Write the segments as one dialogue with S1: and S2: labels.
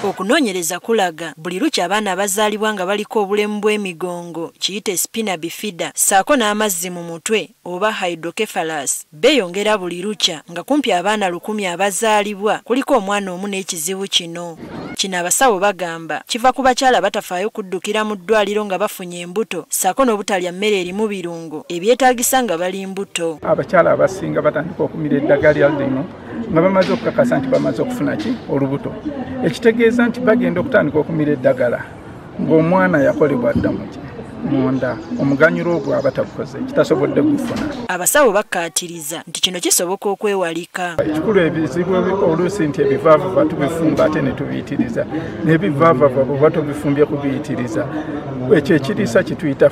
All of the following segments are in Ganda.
S1: Okunoonyereza kulaga buli lukya abaana abazaalibwa nga baliko obulemu bw'emigongo kiyite spina bifida saako n'amazzi mu mutwe oba hydrocephalus beeyongera buli lukya nga kumpi abaana 100 abazaalibwa kuliko omwana omu n'ekizibu kino. Kino abasawo bagamba kiva ku bakyala batafaayo kuddukira mu ddwaliro nga bafunye embuto saako n'obutalya mmere erimu birungo ebyetaagisa nga bali mbuto.
S2: Abakyala abasinga batandika okumira eddagala lino nga bamaze okukakasa nti bamaze okufuna ki olubuto. Ekitegeeza nti bagenda okutandika okumira eddagala ng'omwana yakolebwa dda mu munda omuganyulo ogwo abatabukoze kitasobodde gufuna.
S1: Abasawo bakkaatiriza nti kino kisoboka okwewalika.
S2: Ekikulu ebizibu oluusi nti ebivaavava tubifumba ate ne tubiyitiriza n'ebivaavava bwe tubifumbye kubiyitiriza ekyo ekiriisa kituyita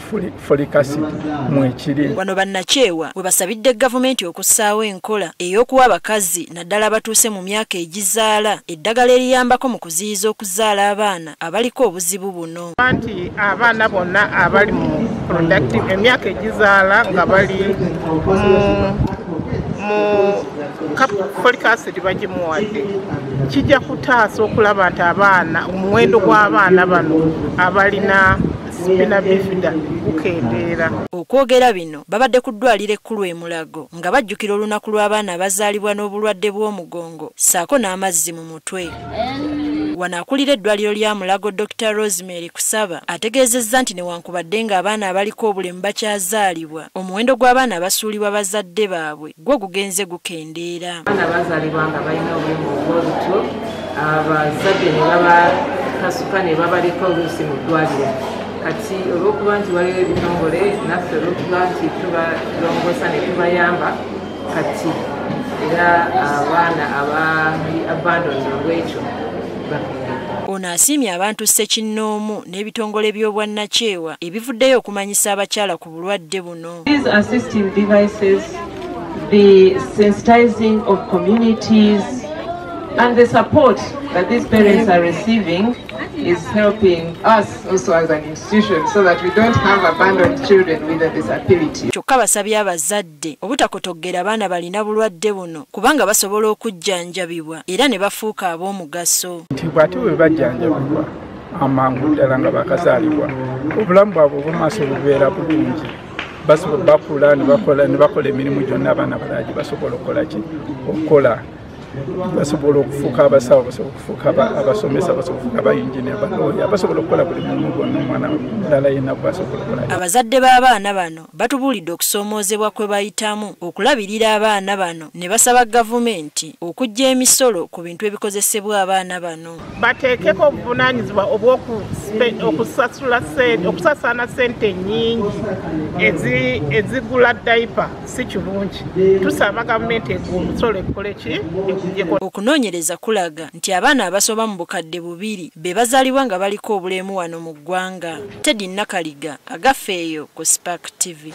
S2: folic acid mwekiri.
S1: Wano Bannakyewa we basabidde gavumenti okussaawo enkola ey'okuwa abakazi naddala abatuuse mu myaka egyizaala eddagala eriyambako mu kuziyiza okuzaala abaana abaliko obuzibu buno.
S3: Anti abaana bonna abali mu productive emyaka egyizaala nga bali mu folic acid bagimuwadde kijja kutaasa okulaba nti abaana omuwendo gw'abaana bano abalina spina bifida gukendeera.
S1: Okwogera bino babadde ku ddwaliro ekkulu e Mulago nga bajjukira olunaku lw'abaana abazaalibwa n'obulwadde bw'omugongo saako n'amazzi mu mutwe. Wano akulira eddwaliro lya Mulago Dr. Rosemary Kusaba ategeezezza nti newankubadde ng'abaana abaliko obulemu bakyazaalibwa omuwendo gw'abaana abasuulibwa bazadde baabwe gwo gugenze gukendeera.
S4: Abaana bazaalibwa nga balina obulemu obw'olutyo abazadde ne babakasuka ne babaliko oluusi mu ddwaliro. Kati olw'okuba nti waliwo ebitongole naffe olw'okuba nti tubalongoosa ne tubayamba kati era abaana abali abandoni olw'ekyo.
S1: Ono asiimye abantu ssekinnoomu n'ebitongole by'obwannakyewa ebivuddeyo okumanyisa abakyala ku bulwadde buno.
S5: These assistive devices, the sensitizing of communities and the support that these parents are receiving is helping us also as an institution so that we don't have abandoned children with a disability.
S1: Kyokka basabye abazadde obutakotoggera abaana balina bulwadde buno kubanga basobola okujjanjabibwa era ne bafuuka ab'omugaso.
S2: Nti bw'ate bwe bajjanjabibwa amangu ddala nga bakazaalibwa obulamu bwabwe obw'omaaso bubeera bulungi basobola bakula ne bakola emirimu gyonna abaana balagi basobola okukola basobola okufuuka abasawo basobola okufuuka abasomesa basobola okufuuka abayinjiniya balooya basobola okukola buli mulimu gwonna omwana mulala yenna basobola okukola.
S1: Abazadde b'abaana bano batubuulidde okusoomoozebwa kwe bayitamu okulabirira abaana bano ne basaba gavumenti okuggya emisolo ku bintu ebikozesebwa abaana bano.
S3: Bateekeko obuvunaanyizibwa okusasaana ssente nnyingi ezigula dayipa si kirungi. Tusaba gavumenti egwa omusolo ekole ki.
S1: Okunoonyereza kulaga nti abaana abasoba mu bukadde 2 be bazaalibwa nga baliko obulemu wano mu ggwanga. Teddy Nakaliga agafeeyo ku Spark TV.